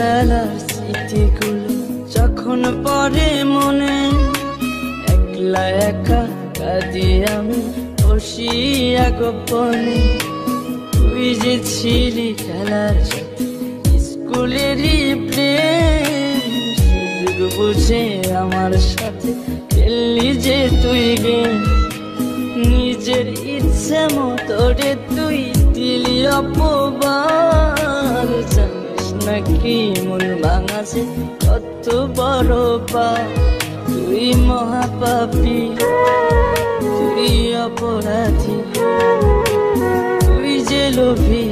খেলার স্মৃতিগুলো যখন পড়ে মনে, একলা একা কাঁদি আমি বসিয়া গোপনে। তুই যে ছিলি খেলার সাথে স্কুলেরই প্রেম, সুযোগ বুঝে আমার সাথে খেললি যে তুই গেম। নিজের ইচ্ছে মতো রে তুই দিলি অপবাদ, জানিস নাকি মন ভাঙাছে কত বড় পাপ। তুই মহাপাপী, তুই অপরাধী, তুই যে লোভী